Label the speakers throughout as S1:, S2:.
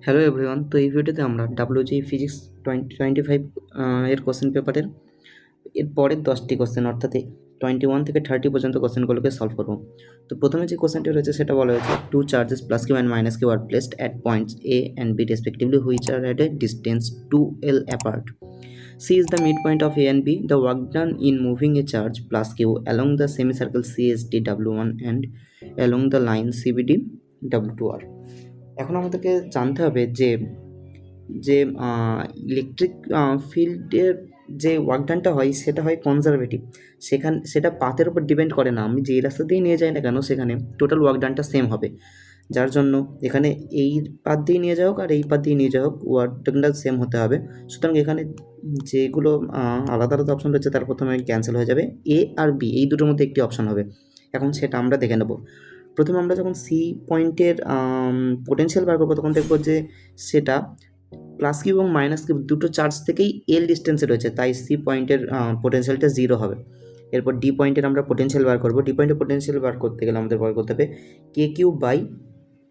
S1: Hello everyone, তো এই ভিডিওতে আমরা WJEE ফিজিক্স 2025 এর কোশ্চেন পেপারের এর পরের 10টি কোশ্চেন অর্থাৎ 21 থেকে 30 পর্যন্ত কোশ্চেনগুলোকে সলভ করব। তো প্রথমে যে কোশ্চেনটি রয়েছে সেটা বলা হয়েছে two charges plus Q and minus Q are placed at points A and B respectively which are at a distance 2L apart. C is the midpoint of A and B. The work done in moving a charge plus Q along the semicircle CSD W1 and along the line CBD W2R. এখন আমাদেরকে জানতে হবে যে যে electric ফিল্ডের যে ওয়ার্কডানটা হয় সেটা হয় কনজারভেটিভ। সেটা পাথের উপর ডিপেন্ড করে না, আমি যেই রাস্তা দিয়ে নিয়ে যাই না কেন সেখানে টোটাল ওয়ার্কডানটা সেম হবে। যার জন্য এখানে এই পাথ দিয়ে নিয়ে যাওয়া হোক আর এই পাথ দিয়ে নিয়ে যাওয়া হোক ওয়ার্কডানটা সেম হতে হবে। সুতরাং এখানে যেগুলো আলাদা আলাদা অপশন রয়েছে তার প্রথমে ক্যান্সেল হয়ে যাবে, এ আর বি এই দুটোর মধ্যে একটি অপশন হবে। এখন সেটা আমরা দেখে নেব। প্রথমে আমরা যখন সি পয়েন্টের পোটেনশিয়াল বার করবো তখন দেখবো যে সেটা প্লাস কিউ এবং মাইনাস কিউ দুটো চার্জ থেকেই এল ডিস্টেন্সে রয়েছে, তাই সি পয়েন্টের পোটেনশিয়ালটা 0 হবে। এরপর ডি পয়েন্টের আমরা পোটেনশিয়াল বার করবো। ডি পয়েন্টের পোটেনশিয়াল বার করতে গেলে আমাদের বার করতে হবে কে কিউ বাই,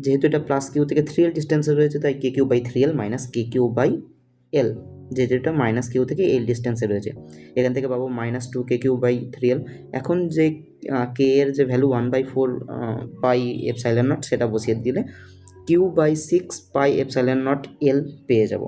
S1: যেহেতু এটা প্লাস কিউ থেকে 3L ডিস্টেন্সে রয়েছে তাই k q by 3L minus k q by L, যেহেতু এটা মাইনাস কিউ থেকে এল ডিস্টেন্সে রয়েছে। এখান থেকে পাবো minus 2 K q by 3L। এখন যে কে এর যে ভ্যালু 1/4 পাই এপসাইলন নট সেটা বসিয়ে দিলে q by 6 pi epsilon naught L পেয়ে যাব।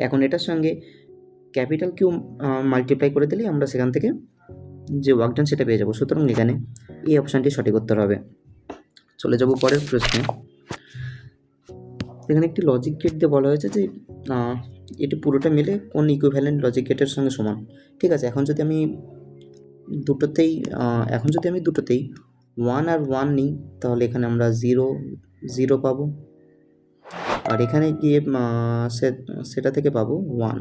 S1: এখন এটার সঙ্গে ক্যাপিটাল কিউ মাল্টিপ্লাই করে দিলেই আমরা সেখান থেকে যে ওয়ার্কডান সেটা পেয়ে যাব। সুতরাং এখানে এই অপশানটি সঠিক উত্তর হবে। চলে যাব পরের প্রশ্নে। এখানে একটি লজিক গেট দিয়ে বলা হয়েছে যে এটি পুরোটা মিলে কোন ইকুইভ্যালেন্ট লজিক গেটের সঙ্গে সমান। ঠিক আছে, এখন যদি আমি দুটোতেই 1 আর 1 নিই তাহলে এখানে আমরা 0 0 পাবো, আর এখানে গিয়ে সেটা থেকে পাবো 1।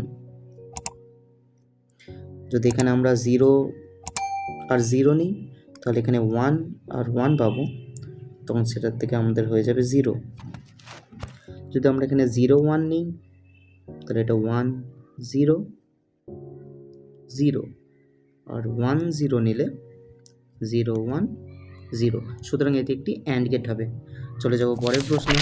S1: যদি এখানে আমরা 0 আর 0 নিই তাহলে এখানে 1 আর 1 পাবো, তখন সেটার থেকে আমাদের হয়ে যাবে 0। যদি আমরা এখানে 0 1 নিই তাহলে এটা 1 0 0, আর 1 0 নিলে 0 1 0। সুতরাং এটি একটি অ্যান্ড গেট হবে। চলে যাব পরের প্রশ্নে।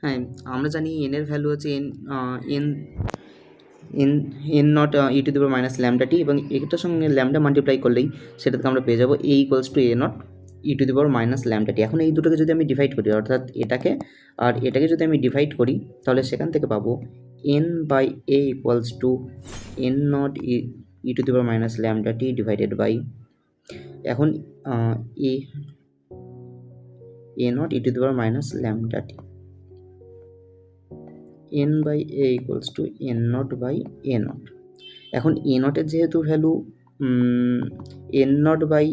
S1: হ্যাঁ, আমরা জানি এন এর ভ্যালু হচ্ছে N naught e to the power minus lambda t, এবং এটার সঙ্গে ল্যামডা মাল্টিপ্লাই করলেই সেটাকে আমরা পেয়ে যাবো A equals to A naught e to the power minus lambda t. এখন এই দুটোকে যদি আমি ডিভাইড করি, অর্থাৎ এটাকে আর এটাকে যদি আমি ডিভাইড করি তাহলে সেখান থেকে পাবো N by A equals to N naught e to the power minus lambda t divided by, এখন A naught e to the power minus lambda t, N by A equals to N naught by A naught. এখন A নটের যেহেতু value N naught by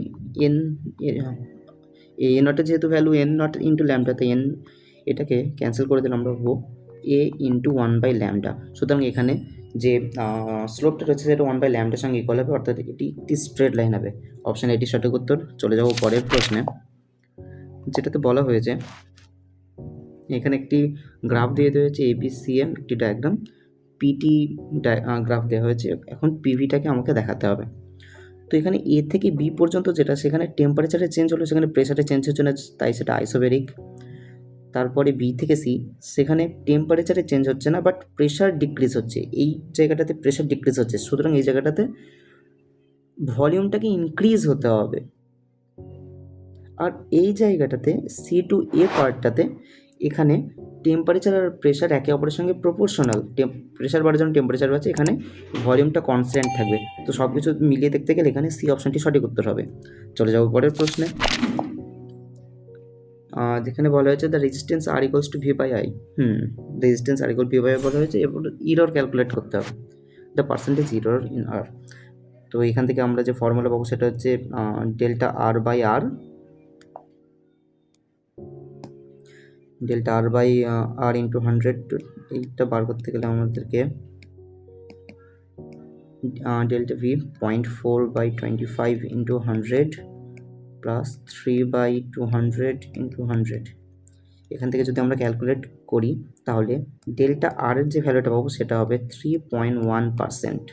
S1: N, A নটের যেহেতু value N naught into ল্যামডাতে N, এটাকে cancel করে দিলে আমরা পাবো এ ইন্টু 1 বাই ল্যামডা। সুতরাং এখানে যে স্লোপটা রয়েছে সেটা 1 বাই ল্যামডার সঙ্গে ইকুয়াল হবে, অর্থাৎ এটি একটি স্ট্রেট লাইন হবে। অপশান এটি সঠিক উত্তর। চলে যাব পরের প্রশ্নে, যেটাতে বলা হয়েছে এখানে একটি গ্রাফ দিয়ে দেওয়া হয়েছে ABCM, একটি ডায়াগ্রাম পিটি গ্রাফ দেওয়া হয়েছে। এখন পিভিটাকে আমাকে দেখাতে হবে। তো এখানে এ থেকে বি পর্যন্ত যেটা, সেখানে টেম্পারেচারে চেঞ্জ হলো, সেখানে প্রেশারে চেঞ্জ হচ্ছে না, তাই সেটা আইসোবেরিক। তারপরে বি থেকে সি, সেখানে টেম্পারেচারে চেঞ্জ হচ্ছে না বাট প্রেশার ডিক্রিজ হচ্ছে, এই জায়গাটাতে প্রেশার ডিক্রিজ হচ্ছে। সুতরাং এই জায়গাটাতে ভলিউমটাকে ইনক্রিজ হতে হবে। আর এই জায়গাটাতে সি টু এ পার্টটাতে এখানে টেম্পারেচার আর প্রেশার একে অপরের সঙ্গে প্রপোর্শনাল, প্রেশার বাড়ার জন্য টেম্পারেচার বাড়ছে, এখানে ভলিউমটা কনস্ট্যান্ট থাকবে। তো সব কিছু মিলিয়ে দেখতে গেলে এখানে সি অপশানটি সঠিক উত্তর হবে। চলে যাবো পরের প্রশ্নে, যেখানে বলা হয়েছে the resistance R equals to V by I. Resistance R equal V by I বলা হয়েছে। এরপর ইরর ক্যালকুলেট করতে হবে, the percentage error in R. তো এখান থেকে আমরা যে ফর্মুলা পাবো সেটা হচ্ছে delta R by R, delta R by R into 100। এইটা বার করতে গেলে আমাদেরকে delta V 0.4 by 25 into 100 plus 3 by 200 into 100। এখান থেকে যদি আমরা ক্যালকুলেট করি তাহলে ডেল্টা আর এর যে ভ্যালুটা পাবো সেটা হবে 3.1%।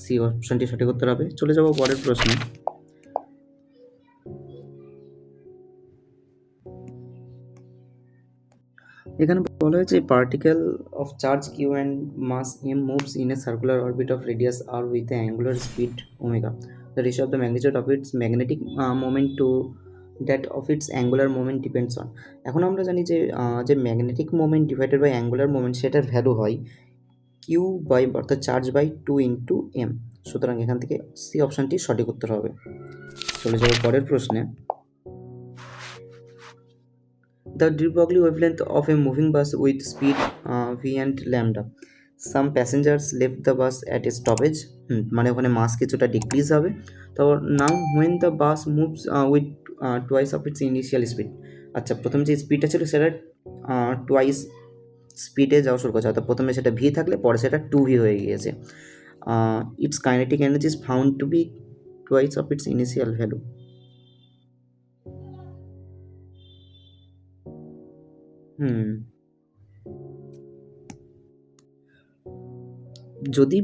S1: সি অপশানটি সঠিক উত্তর হবে। চলে যাব পরের প্রশ্নে। এখানে বলা হয়েছে particle of charge Q and mass M moves in a circular orbit of radius R with the angular speed omega the ratio of the magnitude of its magnetic moment to that of its angular moment depends on. এখন আমরা জানি যে যে magnetic moment divided by angular moment সেটার value হয় Q by অর্থাৎ charge by 2 into M. সুতরাং এখান থেকে সি অপশানটি সঠিক উত্তর হবে। চলে যাবো পরের প্রশ্নে। The de Broglie wavelength of a moving bus with speed v and lambda. Some passengers left the bus at a stoppage. মানে ওখানে মাস কিছুটা ডিক্রিজ হবে। তো নাও when the bus moves with twice of its initial speed. আচ্ছা, প্রথম যে স্পিডটা ছিল সেটা টুয়াইস স্পিডে যাওয়া শুরু করছে, অর্থাৎ প্রথমে সেটা ভি থাকলে পরে সেটা 2v হয়ে গিয়েছে। Its kinetic energy is found to be twice of its initial value. যদি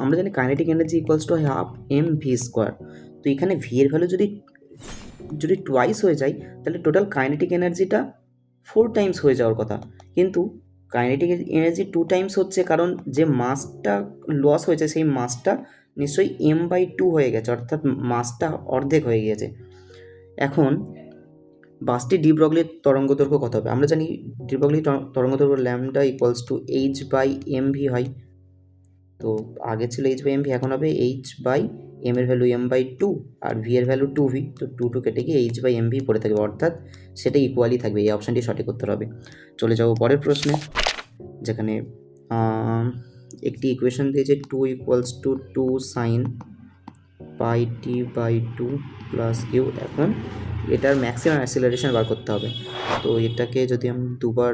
S1: আমরা জানি kinetic energy equals to half M V square, তো এখানে ভি এর ভ্যালু যদি টুয়াইস হয়ে যায় তাহলে টোটাল কাইনেটিক এনার্জিটা 4 টাইমস হয়ে যাওয়ার কথা, কিন্তু কাইনেটিক এনার্জি 2 টাইমস হচ্ছে কারণ যে মাসটা লস হয়েছে সেই মাসটা নিশ্চয়ই m/2 হয়ে গেছে, অর্থাৎ মাসটা অর্ধেক হয়ে গিয়েছে। এখন বাসটি ডি ব্রগলির তরঙ্গ দৈর্ঘ্য কত হবে? আমরা জানি ডি ব্রগলি তরঙ্গ দৈর্ঘ্য ল্যামডা ইকুয়ালস টু h/mv হয়। তো আগে ছিল h/mv, এখন হবে h/m এর ভ্যালু m/2 আর v এর ভ্যালু 2v, তো 2 কেটে গিয়ে h/mv পড়ে থাকবে, অর্থাৎ সেটা ইকুয়ালি থাকবে। এই অপশানটি সঠিক উত্তর হবে। চলে যাবো পরের প্রশ্নে, যেখানে একটি ইকুয়েশন দিয়েছে 2 equals to 2 sine pi T by 2 plus Q. এখন এটার ম্যাক্সিমাম অ্যাক্সিলারেশন বার করতে হবে। তো এটাকে যদি আমি দুবার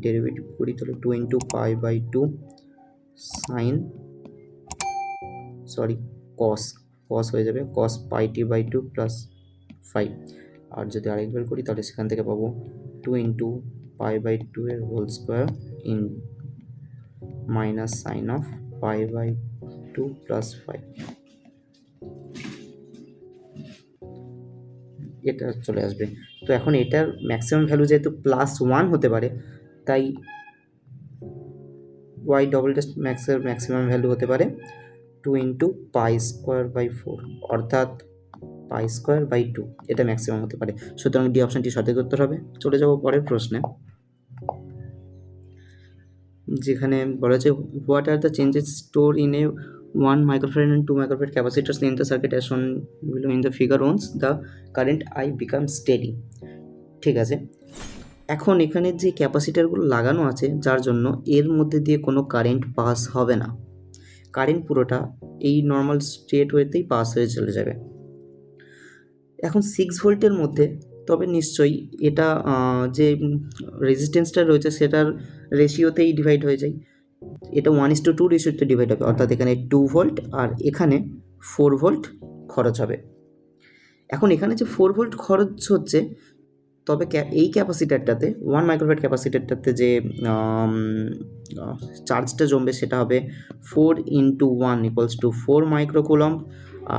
S1: ডেরিভেটিভ করি তাহলে 2 into pi by 2 sine cos হয়ে যাবে কস পাই টি বাই 2 প্লাস 5। আর যদি আরেকবার করি তাহলে সেখান থেকে পাবো 2 ইন্টু পাই বাই 2 এর whole square in minus sine of pi by 2 plus 5। এটা চলে আসবে। তো এখন এটার ম্যাক্সিমাম ভ্যালু যেহেতু +1 হতে পারে, তাই y ডবল টেস্ট ম্যাক্সের ম্যাক্সিমাম ভ্যালু হতে পারে 2 ইন্টু পাই স্কোয়ার বাই 4, অর্থাৎ পাই স্কোয়ার বাই 2, এটা ম্যাক্সিমাম হতে পারে। সুতরাং ডি অপশানটি সঠিক উত্তর হবে। চলে যাব পরের প্রশ্নে, যেখানে বলা হয়েছে what are the changes store in a 1 microfarad and 2 microfarad capacitors in the circuit as shown below in the figure once the current I becomes steady। ঠিক আছে, এখন এখানে যে ক্যাপাসিটারগুলো লাগানো আছে যার জন্য এর মধ্যে দিয়ে কোনো কারেন্ট পাস হবে না, কারেন্ট পুরোটা এই নর্মাল স্ট্রেট ওয়েতেই পাস হয়ে চলে যাবে। এখন 6 ভোল্টের মধ্যে, তবে নিশ্চয়ই এটা যে রেজিস্ট্যান্সটা রয়েছে সেটার রেশিওতেই ডিভাইড হয়ে যায়। এটা 1:2 রেশিওতে ডিভাইড হবে, অর্থাৎ এখানে 2 ভোল্ট আর এখানে 4 ভোল্ট খরচ হবে। এখন এখানে যে 4 ভোল্ট খরচ হচ্ছে, তবে এই ক্যাপাসিটারটাতে 1 মাইক্রোফ্যারাড ক্যাপাসিটারটাতে যে চার্জটা জমবে সেটা হবে 4 ইন্টু 1 ইকুয়ালস টু 4 মাইক্রোকুলম্ব,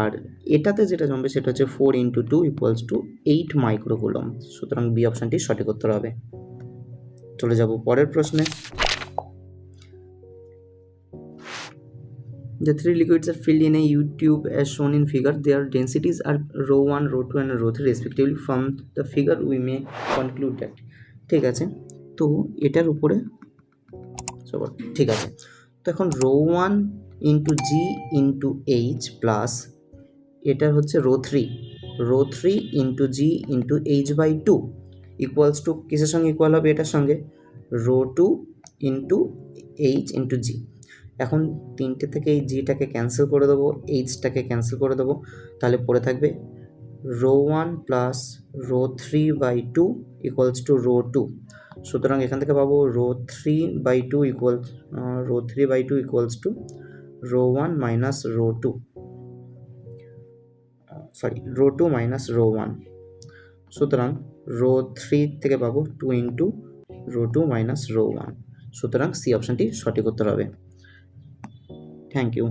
S1: আর এটাতে যেটা জমবে সেটা হচ্ছে 4 ইন্টু 2 ইকুয়ালস টু 8 মাইক্রোকুলম্ব। সুতরাং বি অপশানটি সঠিক উত্তর হবে। চলে যাব পরের প্রশ্নে। The 3 liquids are filled in a U-tube as shown in figure. Their densities are rho 1, rho 2 and rho 3 respectively. From the figure we may conclude that। ঠিক আছে, তো এটার উপরে ঠিক আছে, তো এখন rho 1 into G into H plus এটার হচ্ছে rho 3 into G into H by 2 equals to কিসের সঙ্গে ইকুয়াল হবে? এটার সঙ্গে rho 2 into H into G. এখন 3টে থেকে এই জিটাকে ক্যান্সেল করে দেবো, এইচটাকে ক্যান্সেল করে দেবো, তাহলে পড়ে থাকবে rho 1 plus rho 3/2 equals to rho 2। সুতরাং এখান থেকে পাবো rho 3/2 equals to rho 1 minus rho 2, rho 2 minus rho 1। সুতরাং রো 3 থেকে পাবো 2 ইন্টু রো 2 মাইনাস রো 1। সুতরাং সি অপশানটি সঠিক উত্তর হবে। Thank you.